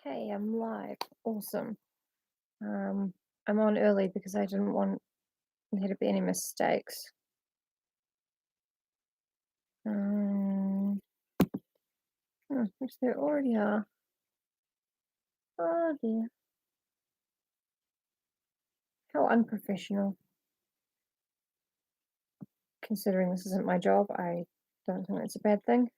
Hey, I'm live. Awesome. I'm on early because I didn't want there to be any mistakes. Um, which there already are. Oh dear. How unprofessional. Considering this isn't my job, I don't think it's a bad thing.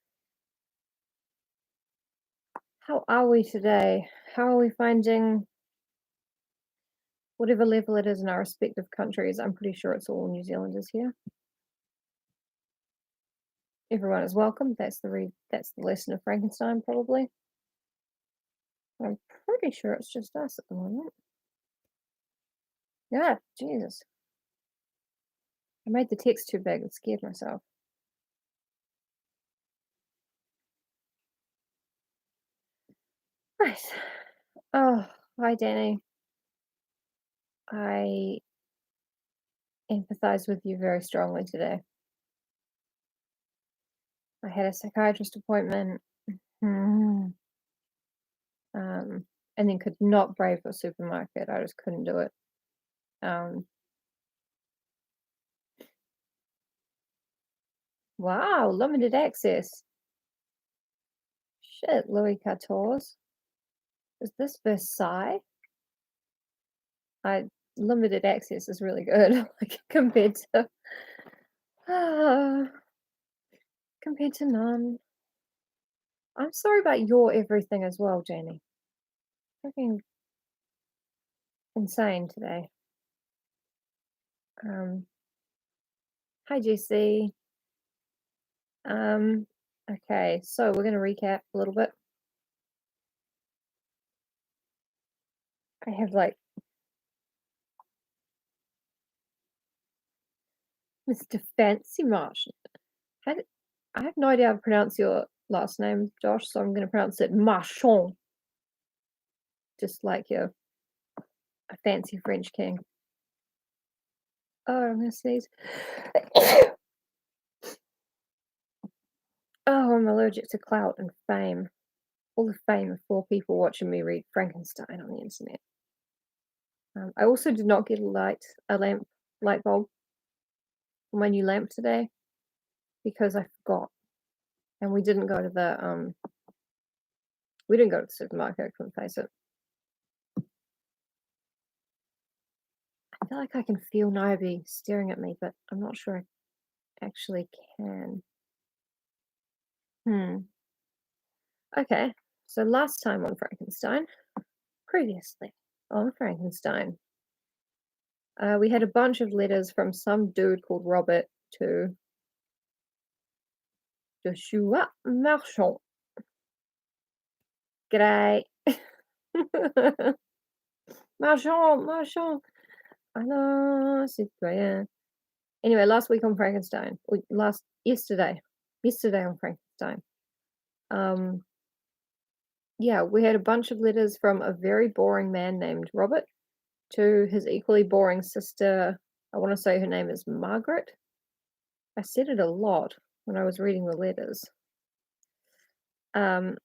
How are we today? How are we finding whatever level it is in our respective countries? I'm pretty sure it's all New Zealanders here. Everyone is welcome. That's the lesson of Frankenstein, probably. I'm pretty sure it's just us at the moment. Yeah, Jesus. I made the text too big and scared myself. Right. Oh, hi, Danny. I empathize with you very strongly today. I had a psychiatrist appointment, mm, and then could not brave the supermarket. I just couldn't do it. Um, wow, limited access. Shit, Louis XIV. Is this Versailles? I limited access is really good, like compared to ah, compared to none. I'm sorry about your everything as well, Janie. Fucking insane today. Um, Hi, Jesse. Um, okay, so we're going to recap a little bit. I have like Mr. Fancy Martian. I have no idea how to pronounce your last name, Josh, so I'm going to pronounce it Marchand, just like you're a fancy French king. Oh, I'm going to sneeze. Oh, I'm allergic to clout and fame. All the fame of 4 people watching me read Frankenstein on the internet. I also did not get a light bulb for my new lamp today because I forgot, and we didn't go to the supermarket. I couldn't face it. I feel like I can feel Niobe staring at me, but I'm not sure I actually can. Okay, so last time on Frankenstein, previously on Frankenstein, we had a bunch of letters from some dude called Robert to Joshua Marchand. G'day. Marchand. Alors, citoyen. Anyway, last week on Frankenstein, yesterday on Frankenstein, yeah, we had a bunch of letters from a very boring man named Robert to his equally boring sister. I want to say her name is Margaret. I said it a lot when I was reading the letters. And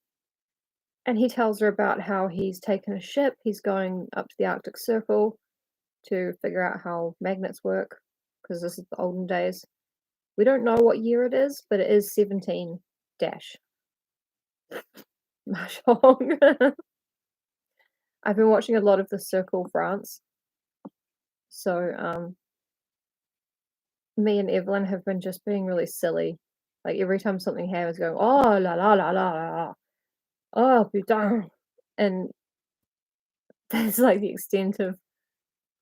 he tells her about how he's taken a ship, he's going up to the Arctic Circle to figure out how magnets work, because this is the olden days. We don't know what year it is, but it is 17 dash. Mahjong. I've been watching a lot of the Circle France. So me and Evelyn have been just being really silly. Like every time something happens, going, oh la la la la la, oh putain, and that's like the extent of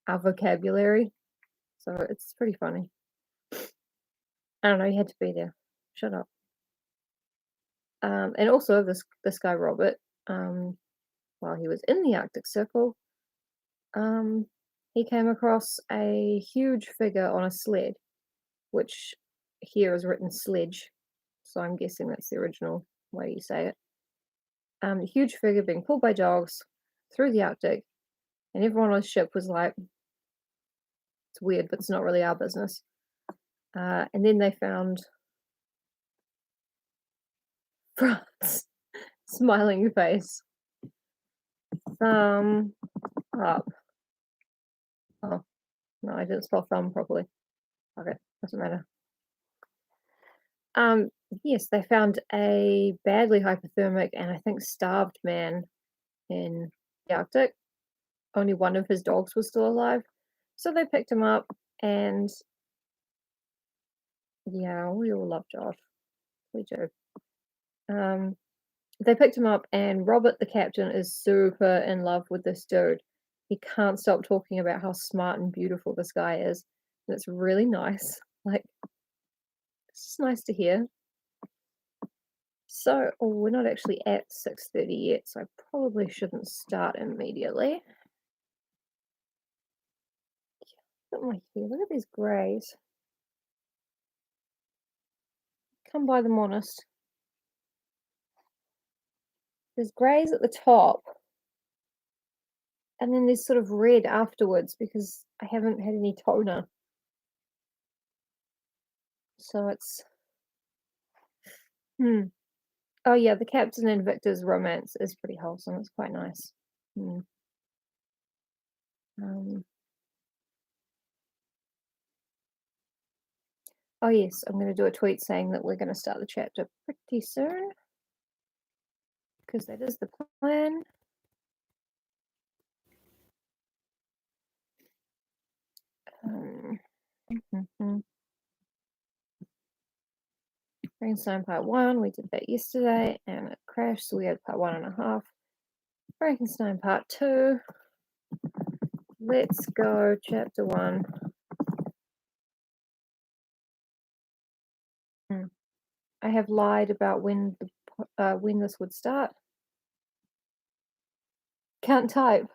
our vocabulary. So it's pretty funny. I don't know, you had to be there. Shut up. And also this guy Robert, while he was in the Arctic Circle, he came across a huge figure on a sled, which here is written sledge, so I'm guessing that's the original way you say it. A huge figure being pulled by dogs through the Arctic, and everyone on the ship was like, it's weird, but it's not really our business. And then they found France, smiling face. Up. Oh, no, I didn't spell thumb properly. Okay, doesn't matter. Um, yes, they found a badly hypothermic and I think starved man in the Arctic. Only one of his dogs was still alive. So they picked him up and yeah, we all love Josh. We do. Um, they picked him up and Robert the captain is super in love with this dude. He can't stop talking about how smart and beautiful this guy is. And it's really nice. Like, it's just nice to hear. So, oh, we're not actually at 6:30 yet, so I probably shouldn't start immediately. Look at my hair, look at these greys. Come by them honest. There's greys at the top, and then there's sort of red afterwards because I haven't had any toner. So it's Oh yeah, the Captain and Victor's romance is pretty wholesome. It's quite nice. Hmm. Um, oh yes, I'm going to do a tweet saying that we're going to start the chapter pretty soon because that is the plan. Frankenstein Part 1, we did that yesterday and it crashed, so we had Part 1.5. Frankenstein Part 2. Let's go, Chapter 1. I have lied about when this would start. Can't type.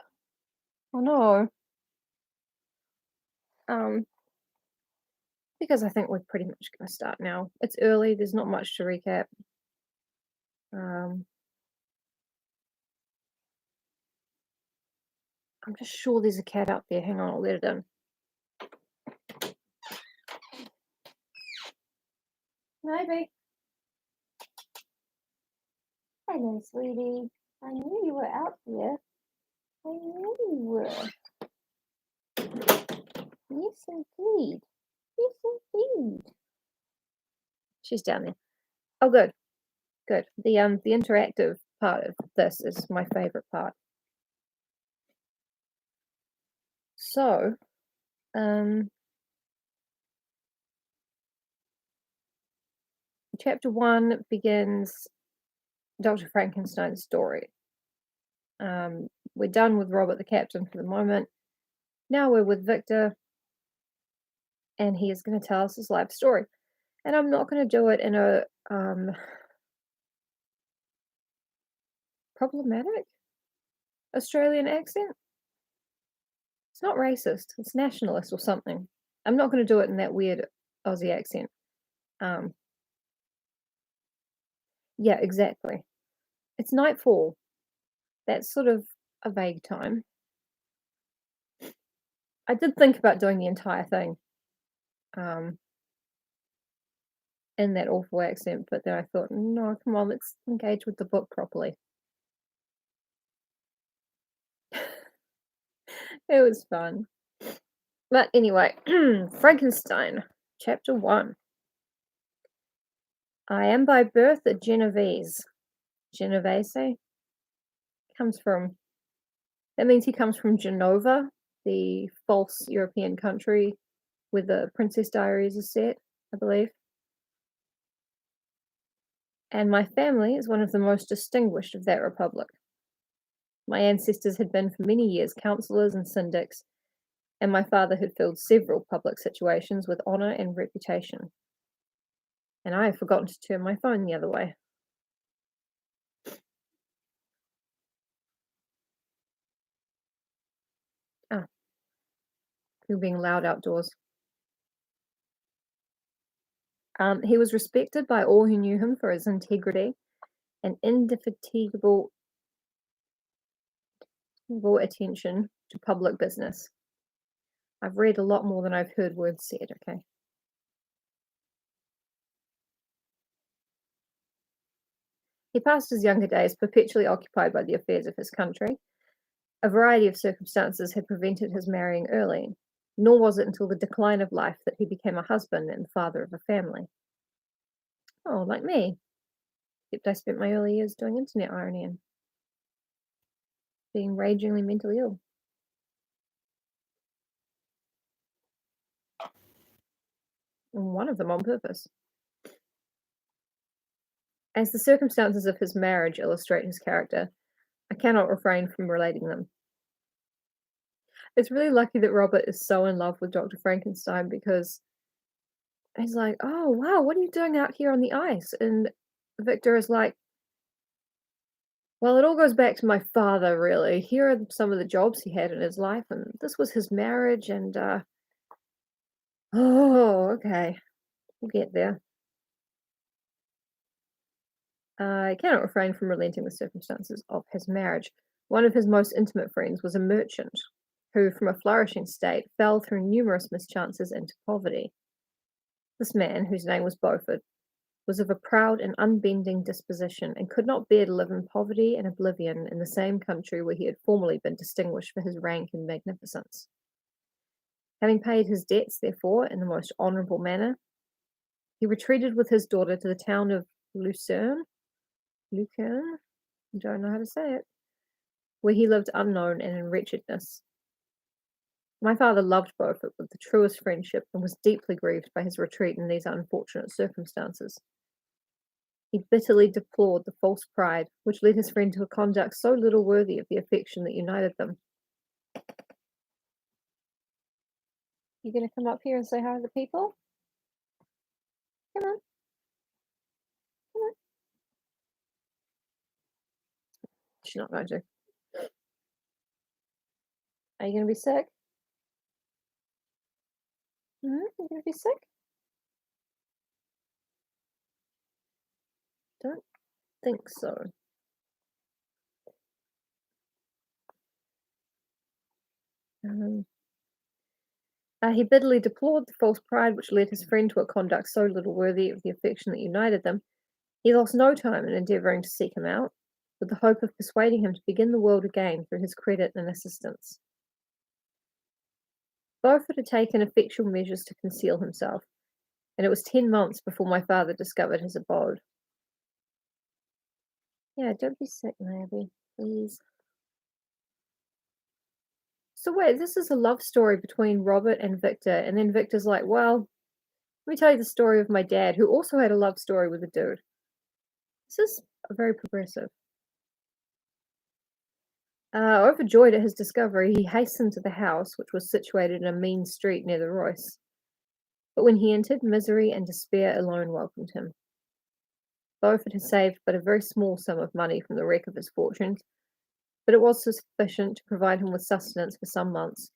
Oh no. Because I think we're pretty much going to start now. It's early, there's not much to recap. I'm just sure there's a cat out there. Hang on, I'll let it in. Maybe. Hello, sweetie. I knew you were out there. I knew you were. Yes, indeed. Yes, indeed. She's down there. Oh, good. Good. The interactive part of this is my favorite part. So, chapter 1 begins Dr. Frankenstein's story. We're done with Robert the Captain for the moment. Now we're with Victor, and he is going to tell us his life story. And I'm not going to do it in a problematic Australian accent. It's not racist, it's nationalist or something. I'm not going to do it in that weird Aussie accent. Yeah, exactly. It's nightfall. That's sort of a vague time. I did think about doing the entire thing in that awful accent, but then I thought, no, come on, let's engage with the book properly. It was fun. But anyway, Frankenstein, chapter 1. I am by birth a Genovese. Genovese that means he comes from Genova, the false European country where the Princess Diaries is set, I believe. And my family is one of the most distinguished of that republic. My ancestors had been for many years councillors and syndics, and my father had filled several public situations with honour and reputation. And I have forgotten to turn my phone the other way. People being loud outdoors. He was respected by all who knew him for his integrity and indefatigable attention to public business. I've read a lot more than I've heard words said, okay? He passed his younger days perpetually occupied by the affairs of his country, A variety of circumstances had prevented his marrying early, nor was it until the decline of life that he became a husband and father of a family. Oh, like me, except I spent my early years doing internet irony and being ragingly mentally ill. And one of them on purpose. As the circumstances of his marriage illustrate his character, I cannot refrain from relating them. It's really lucky that Robert is so in love with Dr. Frankenstein because he's like, "Oh, wow, what are you doing out here on the ice?" And Victor is like, "Well, it all goes back to my father, really. Here are some of the jobs he had in his life, and this was his marriage, and, oh, okay, we'll get there." I cannot refrain from relenting the circumstances of his marriage. One of his most intimate friends was a merchant who, from a flourishing state, fell through numerous mischances into poverty. This man, whose name was Beaufort, was of a proud and unbending disposition, and could not bear to live in poverty and oblivion in the same country where he had formerly been distinguished for his rank and magnificence. Having paid his debts, therefore, in the most honourable manner, he retreated with his daughter to the town of Lucerne, I don't know how to say it, where he lived unknown and in wretchedness. My father loved Beaufort with the truest friendship and was deeply grieved by his retreat in these unfortunate circumstances. He bitterly deplored the false pride which led his friend to a conduct so little worthy of the affection that united them. You gonna come up here and say hi to the people? Come on, come on. She's not going to. Are you gonna be sick? You gonna be sick? Don't think so. Um, he bitterly deplored the false pride which led his friend to a conduct so little worthy of the affection that united them. He lost no time in endeavouring to seek him out, with the hope of persuading him to begin the world again through his credit and assistance. Beaufort had taken effectual measures to conceal himself, and it was 10 months before my father discovered his abode. Yeah, don't be sick, Naomi, please. So wait, this is a love story between Robert and Victor, and then Victor's like, well, let me tell you the story of my dad, who also had a love story with a dude. This is very progressive. Overjoyed at his discovery, he hastened to the house, which was situated in a mean street near the Royce. But when he entered, misery and despair alone welcomed him. Beaufort had saved but a very small sum of money from the wreck of his fortunes, but it was sufficient to provide him with sustenance for some months,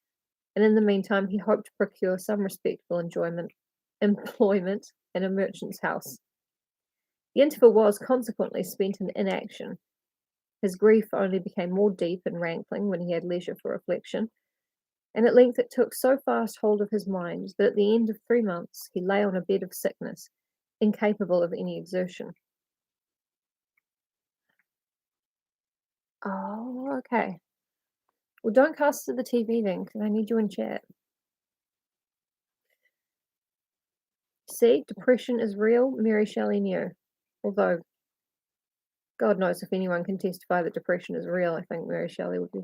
and in the meantime he hoped to procure some respectable employment in a merchant's house. The interval was consequently spent in inaction. His grief only became more deep and rankling when he had leisure for reflection, and at length it took so fast hold of his mind that at the end of 3 months he lay on a bed of sickness, incapable of any exertion. Oh, okay. Well, don't cast to the TV then, because I need you in chat. See, depression is real, Mary Shelley knew. Although, God knows if anyone can testify that depression is real, I think Mary Shelley would be.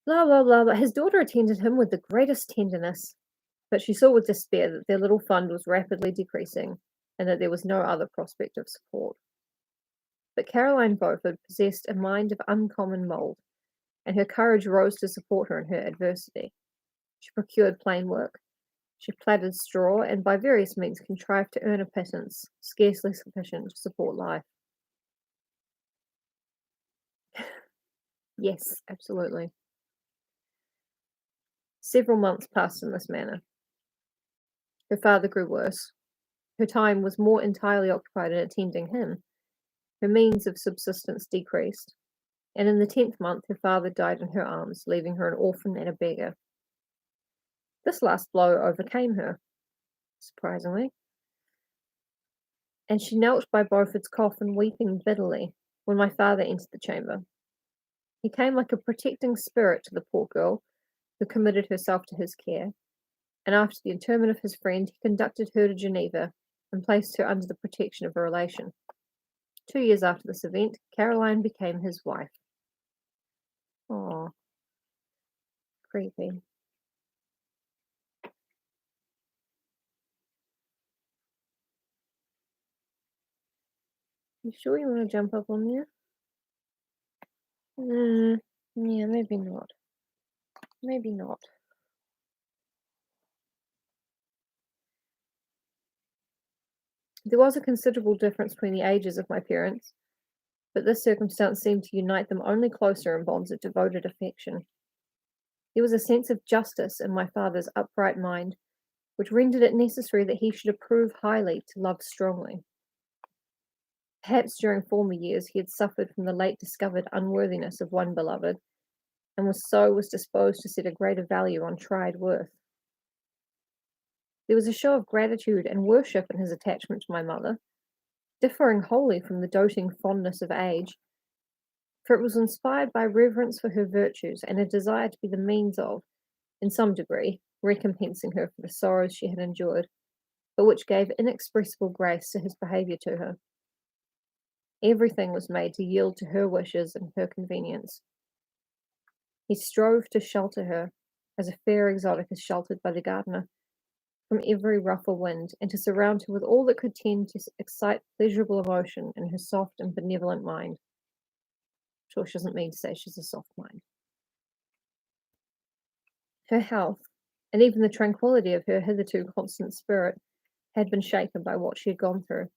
Blah, blah, blah, blah. His daughter attended him with the greatest tenderness, but she saw with despair that their little fund was rapidly decreasing and that there was no other prospect of support. But Caroline Beaufort possessed a mind of uncommon mould, and her courage rose to support her in her adversity. She procured plain work, she plaited straw, and by various means contrived to earn a pittance scarcely sufficient to support life. Yes, absolutely. Several months passed in this manner. Her father grew worse. Her time was more entirely occupied in attending him. Her means of subsistence decreased, and in the 10th month her father died in her arms, leaving her an orphan and a beggar. This last blow overcame her, surprisingly, and she knelt by Beaufort's coffin, weeping bitterly, when my father entered the chamber. He came like a protecting spirit to the poor girl who committed herself to his care, and after the interment of his friend, he conducted her to Geneva and placed her under the protection of a relation. 2 years after this event, Caroline became his wife. Oh, creepy. You sure you want to jump up on there? Yeah, maybe not. Maybe not. There was a considerable difference between the ages of my parents, but this circumstance seemed to unite them only closer in bonds of devoted affection. There was a sense of justice in my father's upright mind, which rendered it necessary that he should approve highly to love strongly. Perhaps during former years he had suffered from the late discovered unworthiness of one beloved, and was disposed to set a greater value on tried worth. There was a show of gratitude and worship in his attachment to my mother, differing wholly from the doting fondness of age, for it was inspired by reverence for her virtues and a desire to be the means of, in some degree, recompensing her for the sorrows she had endured, but which gave inexpressible grace to his behaviour to her. Everything was made to yield to her wishes and her convenience. He strove to shelter her, as a fair exotic is sheltered by the gardener, from every rougher wind, and to surround her with all that could tend to excite pleasurable emotion in her soft and benevolent mind. Sure, she doesn't mean to say she's a soft mind. Her health, and even the tranquillity of her hitherto constant spirit, had been shaken by what she had gone through.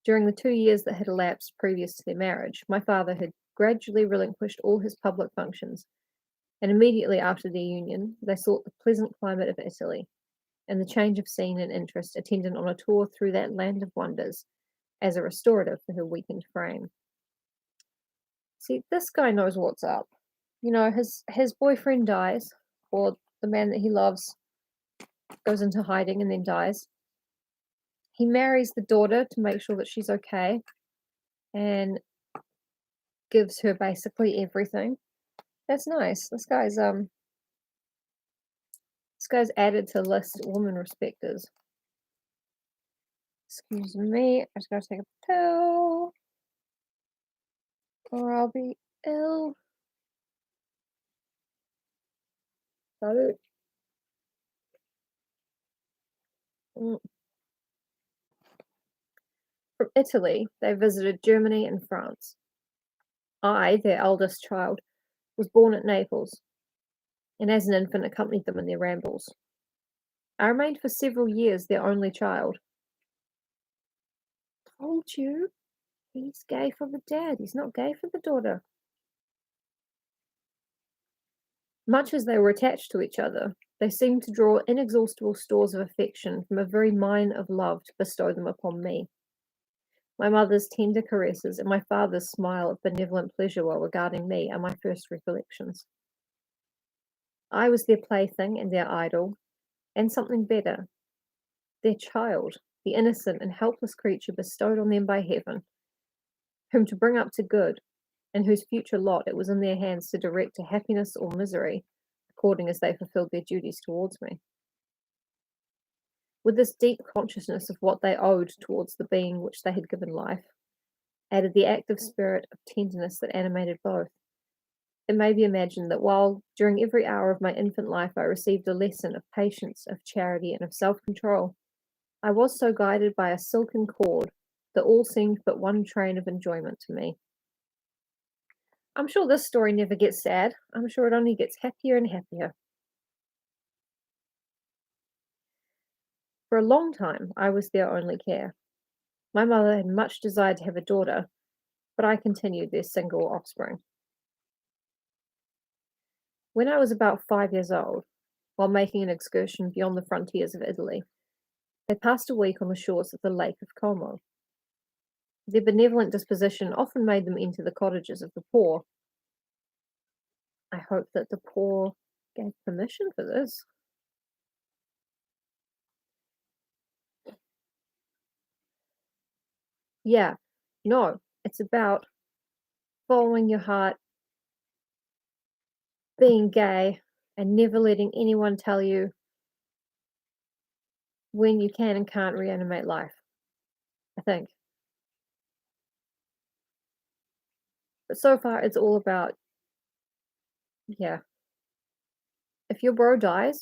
During the 2 years that had elapsed previous to their marriage, my father had gradually relinquished all his public functions, and immediately after their union, they sought the pleasant climate of Italy, and the change of scene and interest attendant on a tour through that land of wonders as a restorative for her weakened frame. See, this guy knows what's up. You know, his boyfriend dies, or the man that he loves goes into hiding and then dies. He marries the daughter to make sure that she's okay and gives her basically everything. That's nice. This guy's added to the list of woman respecters. Excuse me, I just gotta take a pill, or I'll be ill. Salud. Mm. From Italy, they visited Germany and France. I, their eldest child, was born at Naples, and as an infant accompanied them in their rambles. I remained for several years their only child. Told you, he's gay for the dad, he's not gay for the daughter. Much as they were attached to each other, they seemed to draw inexhaustible stores of affection from a very mine of love to bestow them upon me. My mother's tender caresses and my father's smile of benevolent pleasure while regarding me are my first recollections. I was their plaything and their idol, and something better, their child, the innocent and helpless creature bestowed on them by heaven, whom to bring up to good, and whose future lot it was in their hands to direct to happiness or misery, according as they fulfilled their duties towards me. With this deep consciousness of what they owed towards the being which they had given life, added the active spirit of tenderness that animated both. It may be imagined that while during every hour of my infant life I received a lesson of patience, of charity, and of self-control, I was so guided by a silken cord that all seemed but one train of enjoyment to me. I'm sure this story never gets sad. I'm sure it only gets happier and happier. For a long time, I was their only care. My mother had much desired to have a daughter, but I continued their single offspring. When I was about 5 years old, while making an excursion beyond the frontiers of Italy, they passed a week on the shores of the Lake of Como. Their benevolent disposition often made them enter the cottages of the poor. I hope that the poor gave permission for this. Yeah, no, it's about following your heart being gay and never letting anyone tell you when you can and can't reanimate life, I think. But so far, it's all about, yeah, if your bro dies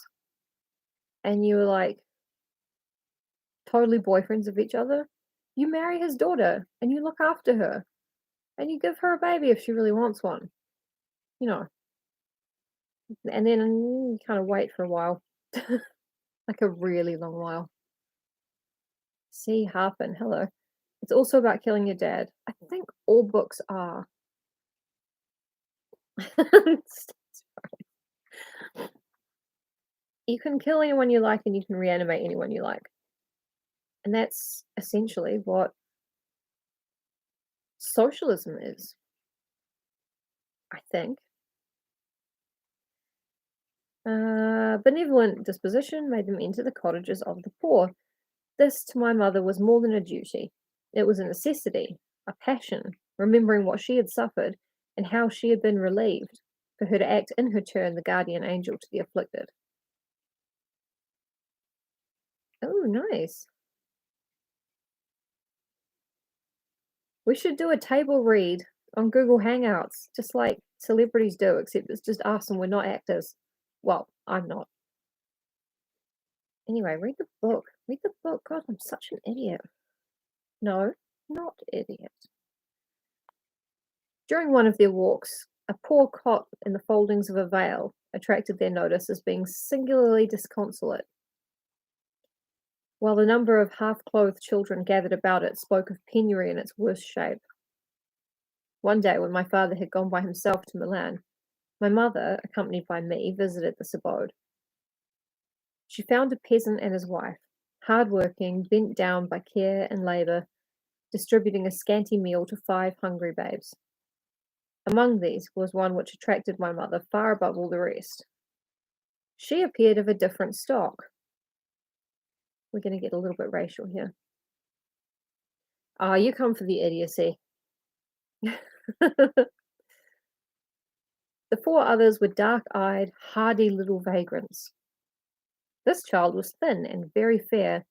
and you're like totally boyfriends of each other, you marry his daughter and you look after her and you give her a baby if she really wants one, you know, and then you kind of wait for a while, like a really long while. See, Harpin, hello. It's also about killing your dad. I think all books are. You can kill anyone you like and you can reanimate anyone you like. And that's essentially what socialism is, I think. Benevolent disposition made them enter the cottages of the poor. This, to my mother, was more than a duty. It was a necessity, a passion, remembering what she had suffered and how she had been relieved, for her to act in her turn the guardian angel to the afflicted. Oh, nice. We should do a table read on Google Hangouts, just like celebrities do, except it's just us and we're not actors. Well, I'm not. Anyway, read the book. Read the book. God, I'm such an idiot. No, not idiot. During one of their walks, a poor cot in the foldings of a veil attracted their notice as being singularly disconsolate, while the number of half-clothed children gathered about it spoke of penury in its worst shape. One day, when my father had gone by himself to Milan, my mother, accompanied by me, visited this abode. She found a peasant and his wife, hard-working, bent down by care and labour, distributing a scanty meal to 5 hungry babes. Among these was one which attracted my mother far above all the rest. She appeared of a different stock. We're going to get a little bit racial here. Ah, you come for the idiocy. The 4 others were dark-eyed, hardy little vagrants. This child was thin and very fair.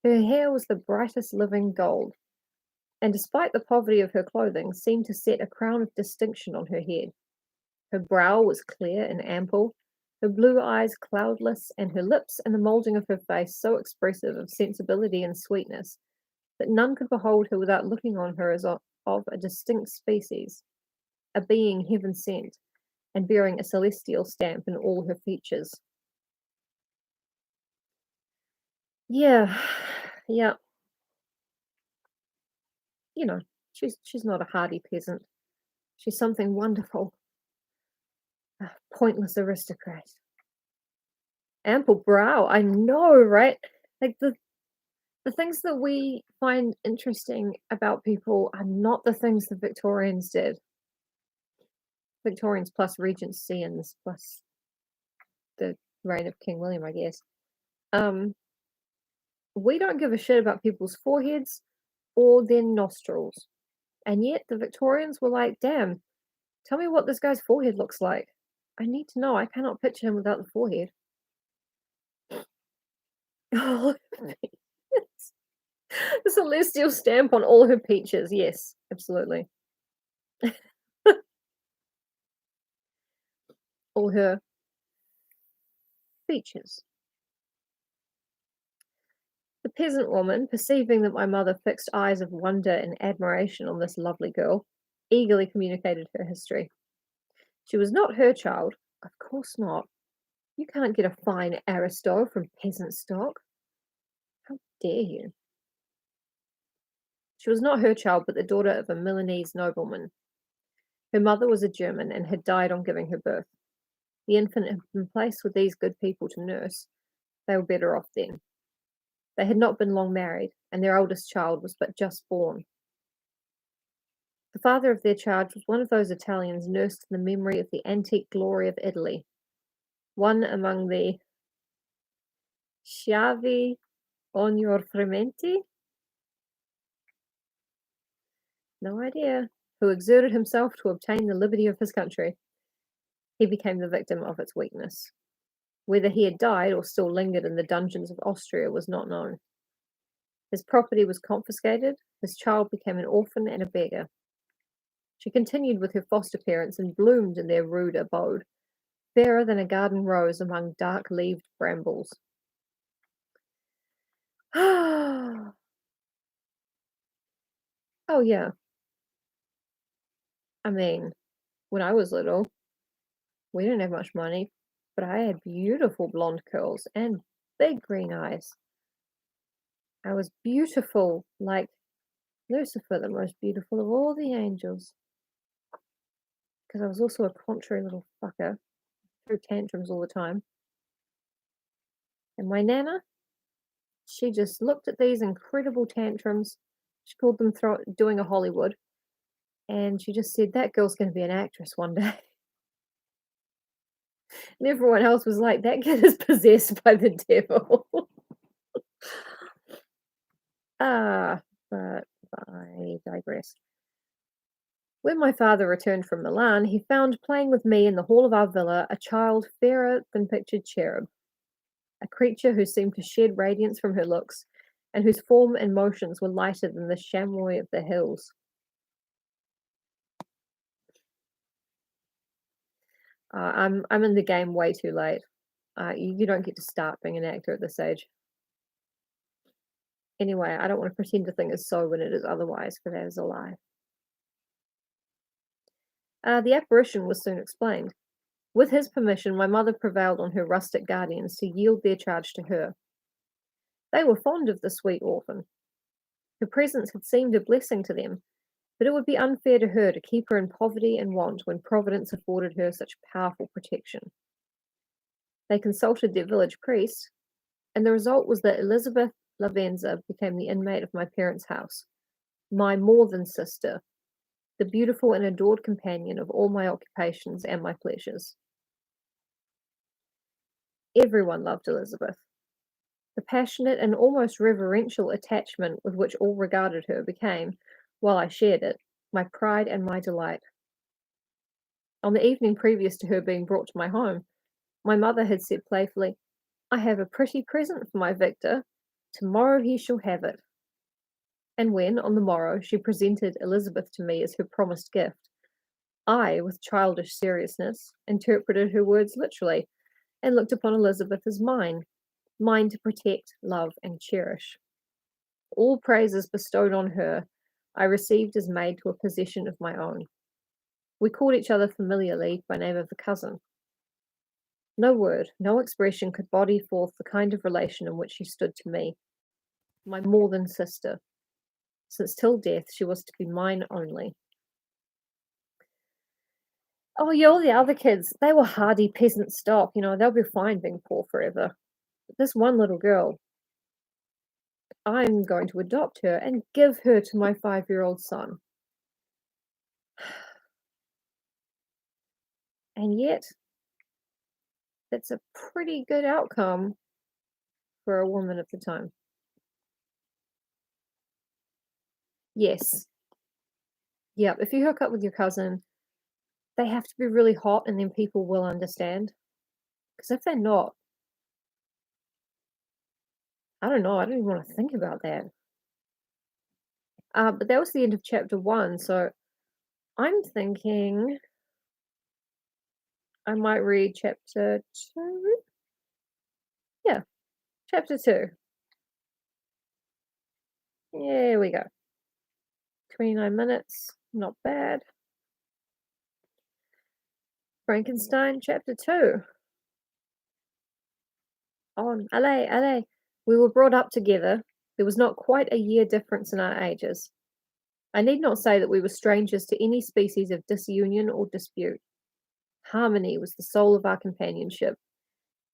Her hair was the brightest living gold, and despite the poverty of her clothing, seemed to set a crown of distinction on her head. Her brow was clear and ample, her blue eyes cloudless, and her lips and the moulding of her face so expressive of sensibility and sweetness that none could behold her without looking on her as of a distinct species, a being heaven sent, and bearing a celestial stamp in all her features. Yeah, yeah, you know, she's not a hardy peasant. She's something wonderful, a pointless aristocrat. Ample brow, I know, right? Like the things that we find interesting about people are not the things the Victorians did. Victorians plus Regencyans plus the reign of King William, I guess. Um, we don't give a shit about people's foreheads or their nostrils. And yet the Victorians were like, damn, tell me what this guy's forehead looks like. I need to know. I cannot picture him without the forehead. Oh, the celestial stamp on all her peaches. Yes, absolutely. All her features. The peasant woman, perceiving that my mother fixed eyes of wonder and admiration on this lovely girl, eagerly communicated her history. She was not her child. Of course not. You can't get a fine aristo from peasant stock. How dare you? She was not her child, but the daughter of a Milanese nobleman. Her mother was a German and had died on giving her birth. The infant had been placed with these good people to nurse. They were better off then. They had not been long married, and their oldest child was but just born. The father of their child was one of those Italians nursed in the memory of the antique glory of Italy, one among the Schiavi Onorfrementi, no idea, who exerted himself to obtain the liberty of his country. He became the victim of its weakness. Whether he had died or still lingered in the dungeons of Austria was not known. His property was confiscated, his child became an orphan and a beggar. She continued with her foster parents and bloomed in their rude abode, fairer than a garden rose among dark-leaved brambles. Oh, yeah. I mean, when I was little, we didn't have much money, but I had beautiful blonde curls and big green eyes. I was beautiful, like Lucifer, the most beautiful of all the angels. Because I was also a contrary little fucker, threw tantrums all the time. And my nana, she just looked at these incredible tantrums. She called them doing a Hollywood. And she just said, that girl's going to be an actress one day. And everyone else was like, that kid is possessed by the devil. But I digress. When my father returned from Milan, he found playing with me in the hall of our villa a child fairer than pictured cherub, a creature who seemed to shed radiance from her looks, and whose form and motions were lighter than the chamois of the hills. I'm in the game way too late. You don't get to start being an actor at this age. Anyway, I don't want to pretend a thing is so when it is otherwise, for that is a lie. The apparition was soon explained. With his permission, my mother prevailed on her rustic guardians to yield their charge to her. They were fond of the sweet orphan. Her presence had seemed a blessing to them, but it would be unfair to her to keep her in poverty and want when Providence afforded her such powerful protection. They consulted their village priest, and the result was that Elizabeth Lavenza became the inmate of my parents' house, my more than sister, the beautiful and adored companion of all my occupations and my pleasures. Everyone loved Elizabeth. The passionate and almost reverential attachment with which all regarded her became, while I shared it, my pride and my delight. On the evening previous to her being brought to my home, my mother had said playfully, I have a pretty present for my Victor. Tomorrow he shall have it. And when, on the morrow, she presented Elizabeth to me as her promised gift, I, with childish seriousness, interpreted her words literally, and looked upon Elizabeth as mine to protect, love, and cherish. All praises bestowed on her I received as made to a possession of my own. We called each other familiarly by name of a cousin. No word, no expression could body forth the kind of relation in which she stood to me, my more than sister, since till death she was to be mine only. Oh, yeah, all the other kids, they were hardy peasant stock, they'll be fine being poor forever. But this one little girl, I'm going to adopt her and give her to my 5-year-old son. And yet, that's a pretty good outcome for a woman at the time. Yes. Yeah, if you hook up with your cousin, they have to be really hot and then people will understand. Because if they're not, I don't know, I don't even want to think about that. But that was the end of chapter 1, so I'm thinking I might read chapter 2. Yeah, chapter 2. There we go. 29 minutes, not bad. Frankenstein, chapter 2. On, allez, allez. We were brought up together. There was not quite a year difference in our ages. I need not say that we were strangers to any species of disunion or dispute. Harmony was the soul of our companionship,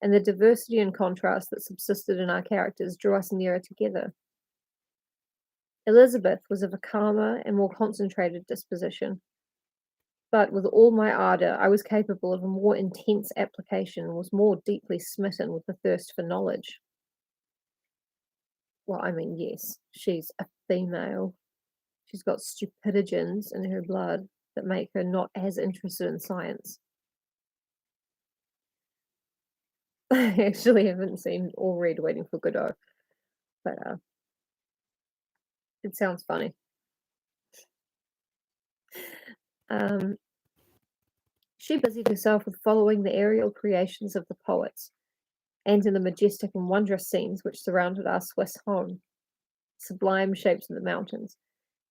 and the diversity and contrast that subsisted in our characters drew us nearer together. Elizabeth was of a calmer and more concentrated disposition, but with all my ardour, I was capable of a more intense application and was more deeply smitten with the thirst for knowledge. Well, I mean, yes, she's a female. She's got stupidigens in her blood that make her not as interested in science. I actually haven't seen or read Waiting for Godot, but it sounds funny. Um, she busied herself with following the aerial creations of the poets, and in the majestic and wondrous scenes which surrounded our Swiss home, sublime shapes of the mountains,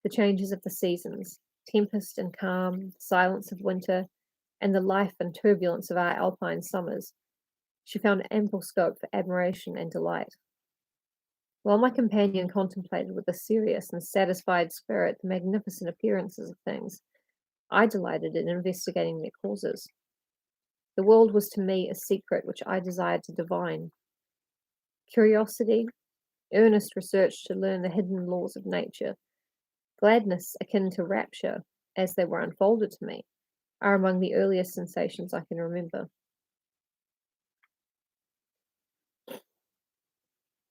the changes of the seasons, tempest and calm, the silence of winter, and the life and turbulence of our alpine summers. She found ample scope for admiration and delight. While my companion contemplated with a serious and satisfied spirit the magnificent appearances of things, I delighted in investigating their causes. The world was to me a secret which I desired to divine. Curiosity, earnest research to learn the hidden laws of nature, gladness akin to rapture, as they were unfolded to me, are among the earliest sensations I can remember.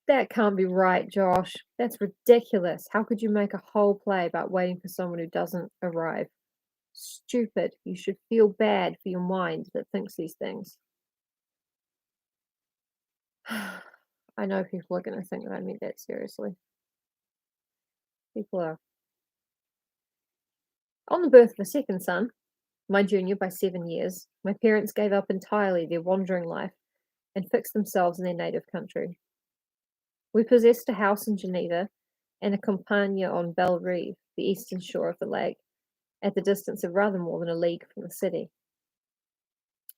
That can't be right, Josh. That's ridiculous. How could you make a whole play about waiting for someone who doesn't arrive? Stupid. You should feel bad for your mind that thinks these things. I know people are going to think that I meant that seriously. People are. On the birth of a second son, my junior by 7 years, my parents gave up entirely their wandering life and fixed themselves in their native country. We possessed a house in Geneva and a campagna on Belle Rive, the eastern shore of the lake, at the distance of rather more than a league from the city.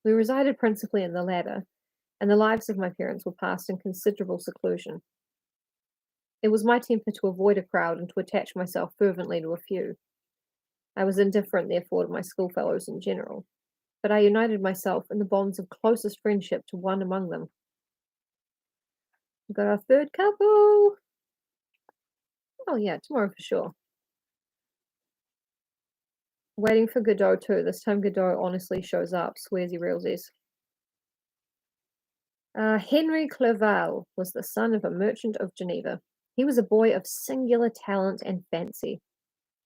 We resided principally in the latter, and the lives of my parents were passed in considerable seclusion. It was my temper to avoid a crowd and to attach myself fervently to a few. I was indifferent, therefore, to my schoolfellows in general, but I united myself in the bonds of closest friendship to one among them. We've got our third couple. Oh yeah, tomorrow for sure. Waiting for Godot too. This time Godot honestly shows up, swearsy realsies. Henry Clerval was the son of a merchant of Geneva. He was a boy of singular talent and fancy.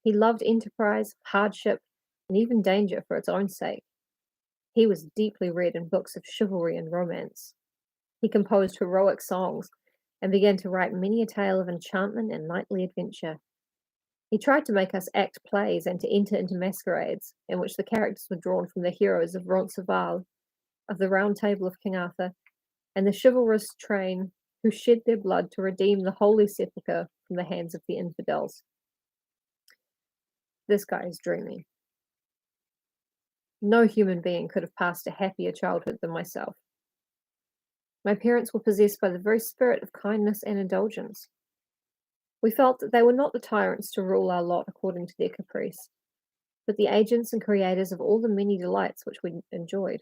He loved enterprise, hardship, and even danger for its own sake. He was deeply read in books of chivalry and romance. He composed heroic songs and began to write many a tale of enchantment and knightly adventure. He tried to make us act plays and to enter into masquerades, in which the characters were drawn from the heroes of Roncesvalles, of the Round Table of King Arthur, and the chivalrous train who shed their blood to redeem the Holy Sepulchre from the hands of the infidels. This guy is dreamy. No human being could have passed a happier childhood than myself. My parents were possessed by the very spirit of kindness and indulgence. We felt that they were not the tyrants to rule our lot according to their caprice, but the agents and creators of all the many delights which we enjoyed.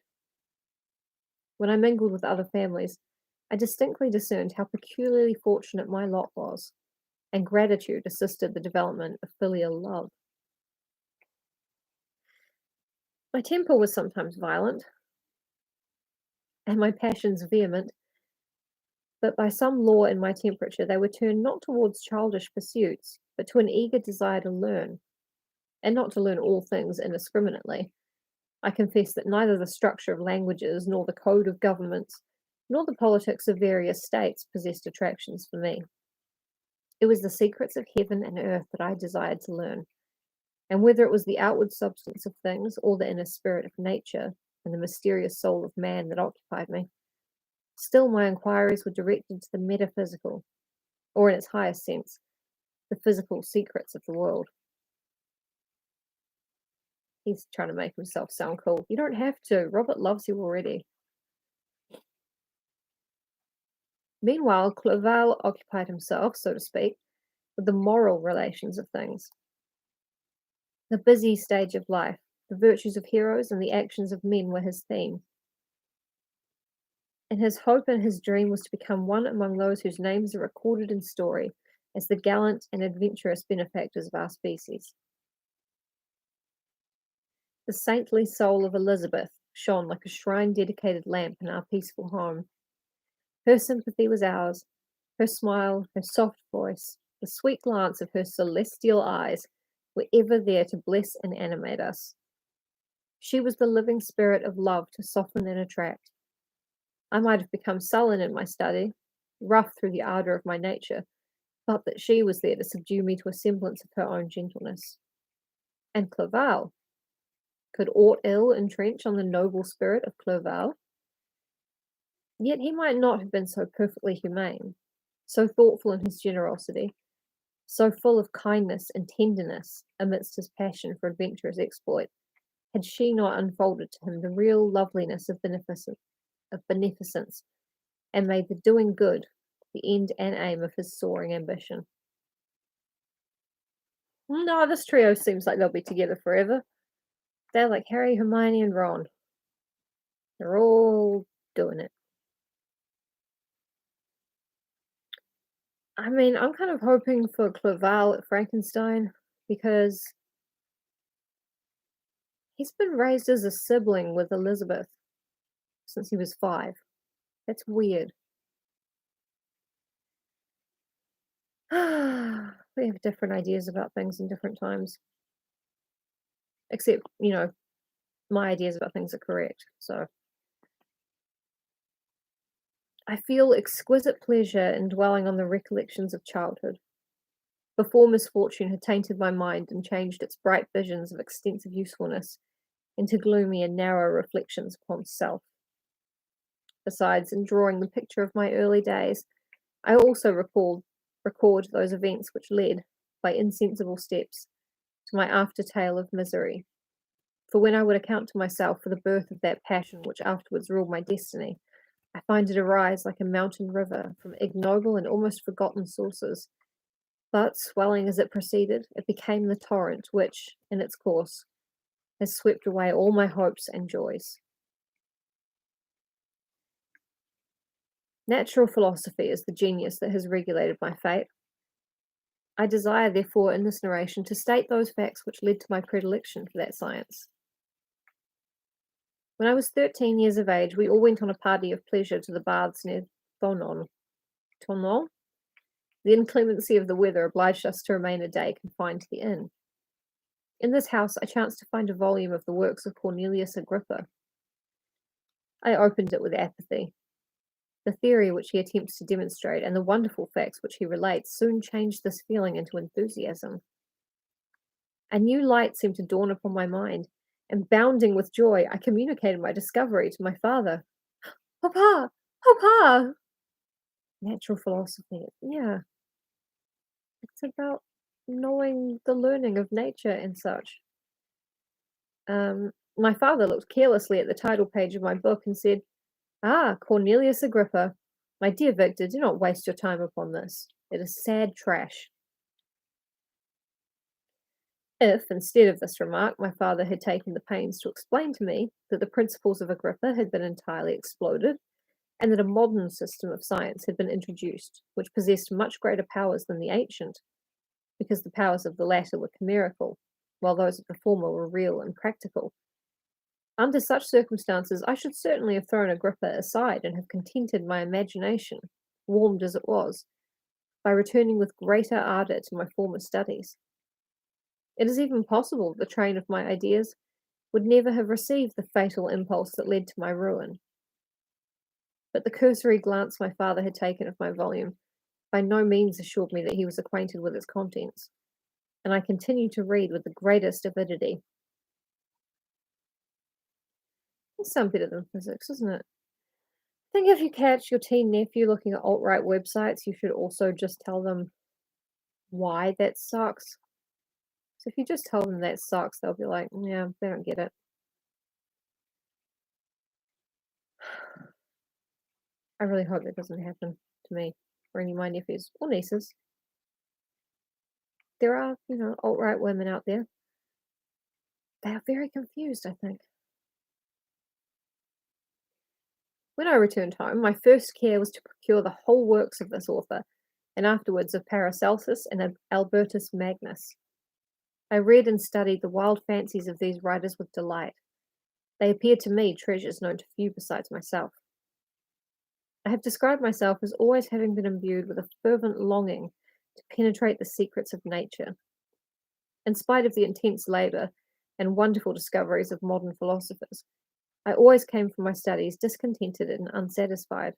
When I mingled with other families, I distinctly discerned how peculiarly fortunate my lot was, and gratitude assisted the development of filial love. My temper was sometimes violent, and my passions vehement, but by some law in my temperature they were turned not towards childish pursuits, but to an eager desire to learn, and not to learn all things indiscriminately. I confess that neither the structure of languages, nor the code of governments, nor the politics of various states possessed attractions for me. It was the secrets of heaven and earth that I desired to learn, and whether it was the outward substance of things or the inner spirit of nature and the mysterious soul of man that occupied me, still my inquiries were directed to the metaphysical, or in its highest sense, the physical secrets of the world. He's trying to make himself sound cool. You don't have to. Robert loves you already. Meanwhile, Clerval occupied himself, so to speak, with the moral relations of things. The busy stage of life, the virtues of heroes and the actions of men were his theme. And his hope and his dream was to become one among those whose names are recorded in story as the gallant and adventurous benefactors of our species. The saintly soul of Elizabeth shone like a shrine-dedicated lamp in our peaceful home. Her sympathy was ours, her smile, her soft voice, the sweet glance of her celestial eyes were ever there to bless and animate us. She was the living spirit of love to soften and attract. I might have become sullen in my study, rough through the ardour of my nature, but that she was there to subdue me to a semblance of her own gentleness. And Clerval, could aught ill entrench on the noble spirit of Clerval? Yet he might not have been so perfectly humane, so thoughtful in his generosity, so full of kindness and tenderness amidst his passion for adventurous exploit, had she not unfolded to him the real loveliness of beneficence, and made the doing good the end and aim of his soaring ambition. No, this trio seems like they'll be together forever. They're like Harry, Hermione, and Ron. They're all doing it. I mean, I'm kind of hoping for Clerval at Frankenstein because he's been raised as a sibling with Elizabeth since he was 5. That's weird. We have different ideas about things in different times. Except, my ideas about things are correct. So I feel exquisite pleasure in dwelling on the recollections of childhood, before misfortune had tainted my mind and changed its bright visions of extensive usefulness into gloomy and narrow reflections upon self. Besides, in drawing the picture of my early days, I also record those events which led, by insensible steps, to my after tale of misery. For when I would account to myself for the birth of that passion which afterwards ruled my destiny, I find it arise like a mountain river from ignoble and almost forgotten sources. But, swelling as it proceeded, it became the torrent which, in its course, has swept away all my hopes and joys. Natural philosophy is the genius that has regulated my fate. I desire, therefore, in this narration, to state those facts which led to my predilection for that science. When I was 13 years of age, we all went on a party of pleasure to the baths near Thonon. The inclemency of the weather obliged us to remain a day confined to the inn. In this house I chanced to find a volume of the works of Cornelius Agrippa. I opened it with apathy. The theory which he attempts to demonstrate and the wonderful facts which he relates soon changed this feeling into enthusiasm. A new light seemed to dawn upon my mind, and bounding with joy, I communicated my discovery to my father. Papa! Papa! Natural philosophy, yeah. It's about knowing the learning of nature and such. My father looked carelessly at the title page of my book and said, "Ah, Cornelius Agrippa. My dear Victor, do not waste your time upon this. It is sad trash." If, instead of this remark, my father had taken the pains to explain to me that the principles of Agrippa had been entirely exploded, and that a modern system of science had been introduced, which possessed much greater powers than the ancient, because the powers of the latter were chimerical, while those of the former were real and practical. Under such circumstances, I should certainly have thrown Agrippa aside and have contented my imagination, warmed as it was, by returning with greater ardour to my former studies. It is even possible that the train of my ideas would never have received the fatal impulse that led to my ruin. But the cursory glance my father had taken of my volume by no means assured me that he was acquainted with its contents, and I continued to read with the greatest avidity. It's some better than physics, isn't it? I think if you catch your teen nephew looking at alt-right websites, you should also just tell them why that sucks. So if you just tell them that sucks, they'll be like, yeah, they don't get it. I really hope that doesn't happen to me or any of my nephews or nieces. There are, alt-right women out there. They are very confused, I think. When I returned home, my first care was to procure the whole works of this author, and afterwards of Paracelsus and Albertus Magnus. I read and studied the wild fancies of these writers with delight. They appeared to me treasures known to few besides myself. I have described myself as always having been imbued with a fervent longing to penetrate the secrets of nature. In spite of the intense labour and wonderful discoveries of modern philosophers, I always came from my studies discontented and unsatisfied.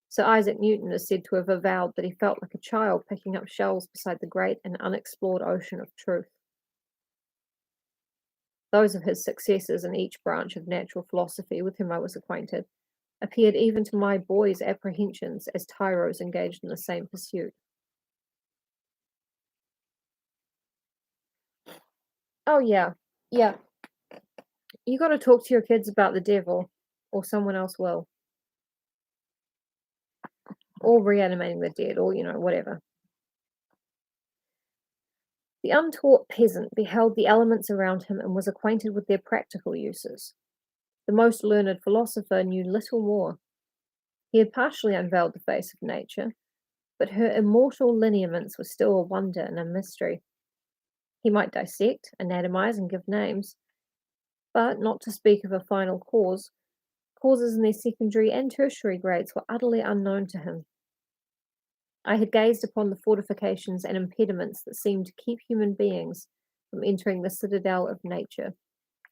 Sir Isaac Newton is said to have avowed that he felt like a child picking up shells beside the great and unexplored ocean of truth. Those of his successors in each branch of natural philosophy with whom I was acquainted appeared even to my boy's apprehensions as tyros engaged in the same pursuit. Oh, yeah, yeah. You got to talk to your kids about the devil, or someone else will, or reanimating the dead, or, whatever. The untaught peasant beheld the elements around him and was acquainted with their practical uses. The most learned philosopher knew little more. He had partially unveiled the face of nature, but her immortal lineaments were still a wonder and a mystery. He might dissect, anatomize, and give names, but not to speak of a final cause, causes in their secondary and tertiary grades were utterly unknown to him. I had gazed upon the fortifications and impediments that seemed to keep human beings from entering the citadel of nature,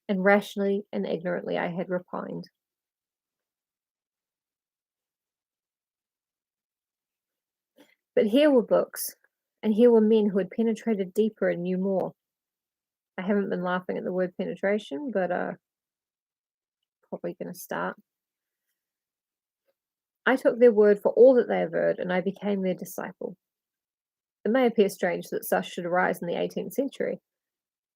and rationally and ignorantly I had repined. But here were books, and here were men who had penetrated deeper and knew more. I haven't been laughing at the word penetration, but probably going to start. I took their word for all that they averred, and I became their disciple. It may appear strange that such should arise in the 18th century,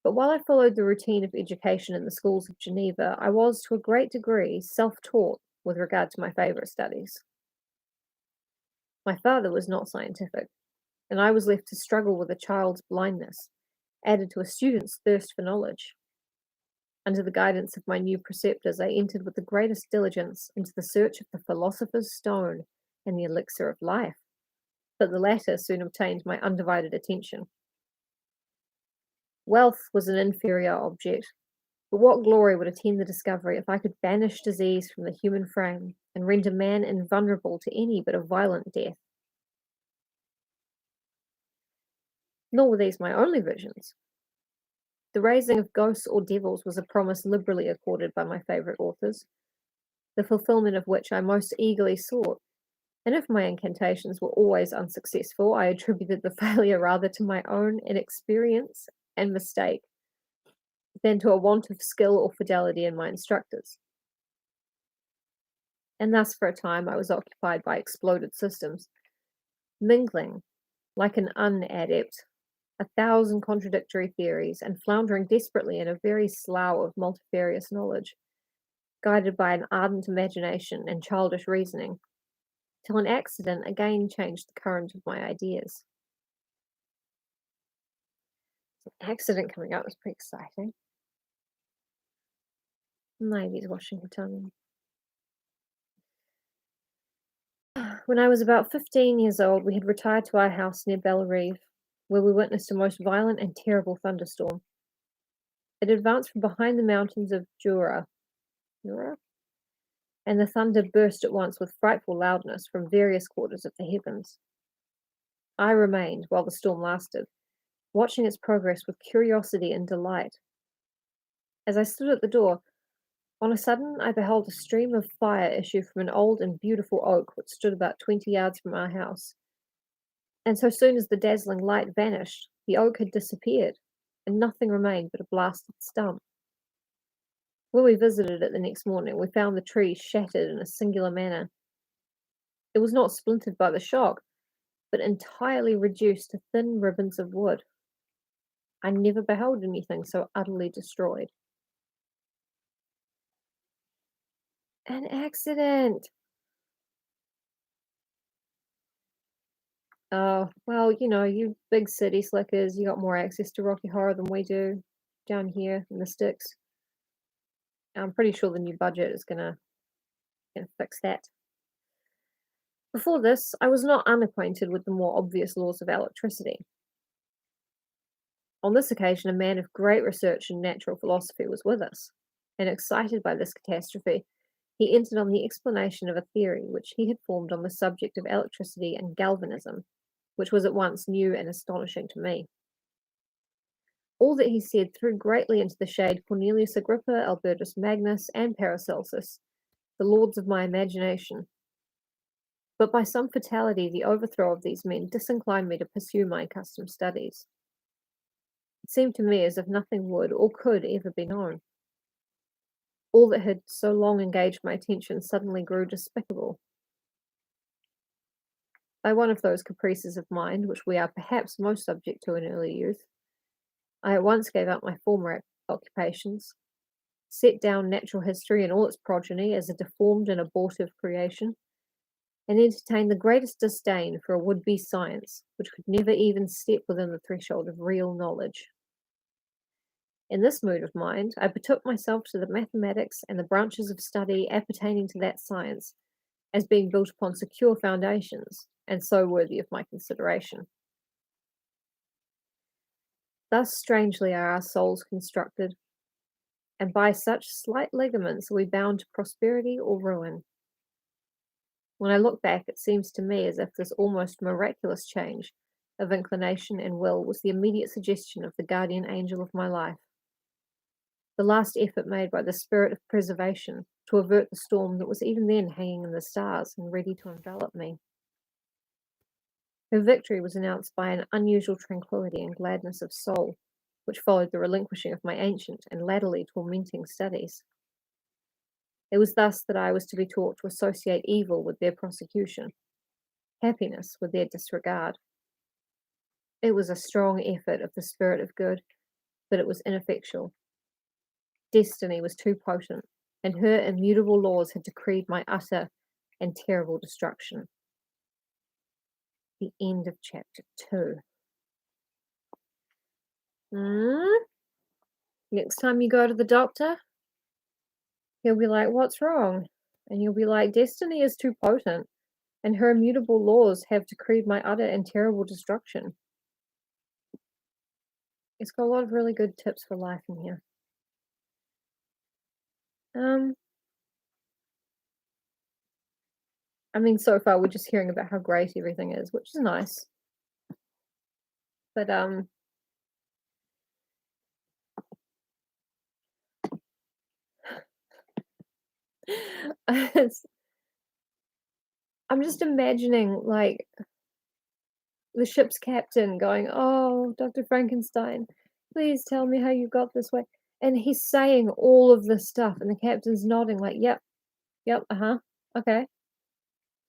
but while I followed the routine of education in the schools of Geneva, I was, to a great degree, self-taught with regard to my favourite studies. My father was not scientific, and I was left to struggle with a child's blindness, added to a student's thirst for knowledge. Under the guidance of my new preceptors, I entered with the greatest diligence into the search of the philosopher's stone and the elixir of life, but the latter soon obtained my undivided attention. Wealth was an inferior object, but what glory would attend the discovery if I could banish disease from the human frame and render man invulnerable to any but a violent death? Nor were these my only visions. The raising of ghosts or devils was a promise liberally accorded by my favourite authors, the fulfilment of which I most eagerly sought, and if my incantations were always unsuccessful, I attributed the failure rather to my own inexperience and mistake than to a want of skill or fidelity in my instructors. And thus, for a time, I was occupied by exploded systems, mingling, like an unadept, 1,000 contradictory theories and floundering desperately in a very slough of multifarious knowledge, guided by an ardent imagination and childish reasoning, till an accident again changed the current of my ideas. An accident coming up was pretty exciting. Maybe washing her tongue. When I was about 15 years old, we had retired to our house near Liveread, where we witnessed a most violent and terrible thunderstorm. It advanced from behind the mountains of Jura, and the thunder burst at once with frightful loudness from various quarters of the heavens. I remained, while the storm lasted, watching its progress with curiosity and delight. As I stood at the door, on a sudden I beheld a stream of fire issue from an old and beautiful oak which stood about 20 yards from our house. And so soon as the dazzling light vanished, the oak had disappeared, and nothing remained but a blasted stump. When we visited it the next morning, we found the tree shattered in a singular manner. It was not splintered by the shock, but entirely reduced to thin ribbons of wood. I never beheld anything so utterly destroyed. An accident! Oh, well, you big city slickers, you got more access to Rocky Horror than we do down here in the sticks. I'm pretty sure the new budget is gonna fix that. Before this, I was not unacquainted with the more obvious laws of electricity. On this occasion, a man of great research in natural philosophy was with us, and excited by this catastrophe, he entered on the explanation of a theory which he had formed on the subject of electricity and galvanism, which was at once new and astonishing to me. All that he said threw greatly into the shade Cornelius Agrippa, Albertus Magnus, and Paracelsus, the lords of my imagination. But by some fatality, the overthrow of these men disinclined me to pursue my accustomed studies. It seemed to me as if nothing would or could ever be known. All that had so long engaged my attention suddenly grew despicable. By one of those caprices of mind which we are perhaps most subject to in early youth, I at once gave up my former occupations, set down natural history and all its progeny as a deformed and abortive creation, and entertained the greatest disdain for a would-be science which could never even step within the threshold of real knowledge. In this mood of mind, I betook myself to the mathematics and the branches of study appertaining to that science, as being built upon secure foundations, and so worthy of my consideration. Thus strangely are our souls constructed, and by such slight ligaments are we bound to prosperity or ruin. When I look back, it seems to me as if this almost miraculous change of inclination and will was the immediate suggestion of the guardian angel of my life, the last effort made by the spirit of preservation to avert the storm that was even then hanging in the stars and ready to envelop me. Her victory was announced by an unusual tranquillity and gladness of soul, which followed the relinquishing of my ancient and latterly tormenting studies. It was thus that I was to be taught to associate evil with their prosecution, happiness with their disregard. It was a strong effort of the spirit of good, but it was ineffectual. Destiny was too potent, and her immutable laws had decreed my utter and terrible destruction. The end of chapter 2. Next time you go to the doctor, he'll be like, "What's wrong?" And you'll be like, "Destiny is too potent, and her immutable laws have decreed my utter and terrible destruction." It's got a lot of really good tips for life in here. I mean, so far we're just hearing about how great everything is, which is nice. But I'm just imagining like the ship's captain going, "Oh, Dr. Frankenstein, please tell me how you got this way." And he's saying all of this stuff, and the captain's nodding, like, "Yep, yep, okay.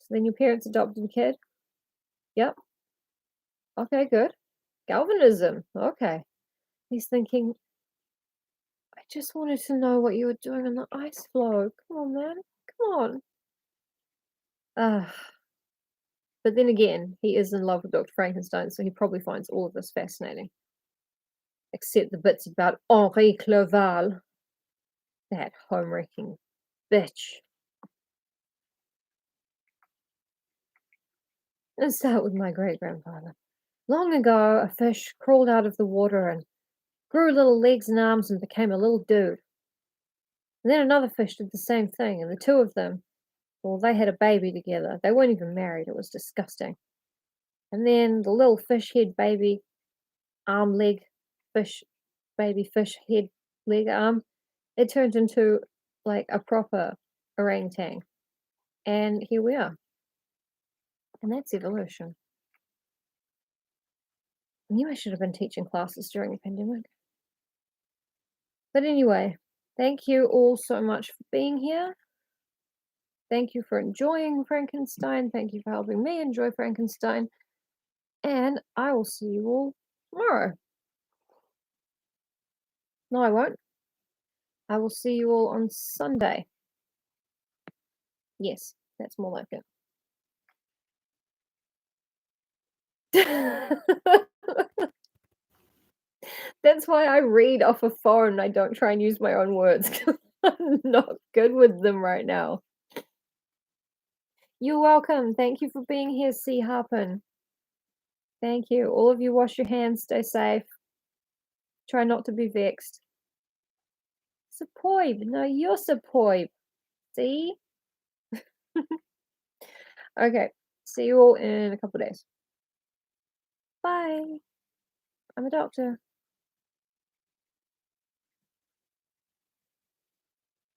So then your parents adopted a kid? Yep, okay, good. Galvanism, okay." He's thinking, "I just wanted to know what you were doing on the ice floe. Come on, man, come on." But then again, he is in love with Dr. Frankenstein, so he probably finds all of this fascinating. Except the bits about Henri Clerval, that home-wrecking bitch. Let's start with my great-grandfather. Long ago, a fish crawled out of the water and grew little legs and arms and became a little dude. And then another fish did the same thing, and the two of them, well, they had a baby together. They weren't even married. It was disgusting. And then the little fish head baby arm leg fish baby fish head leg arm, it turned into like a proper orangutan. And here we are. And that's evolution. I knew I should have been teaching classes during the pandemic. But anyway, thank you all so much for being here. Thank you for enjoying Frankenstein. Thank you for helping me enjoy Frankenstein. And I will see you all tomorrow. No, I won't. I will see you all on Sunday. Yes, that's more like it. That's why I read off a phone. I don't try and use my own words 'cause I'm not good with them right now. You're welcome. Thank you for being here, C. Harpin. Thank you. All of you wash your hands, stay safe. Try not to be vexed. Superb. No, you're superb. See? Okay. See you all in a couple of days. Bye. I'm a doctor.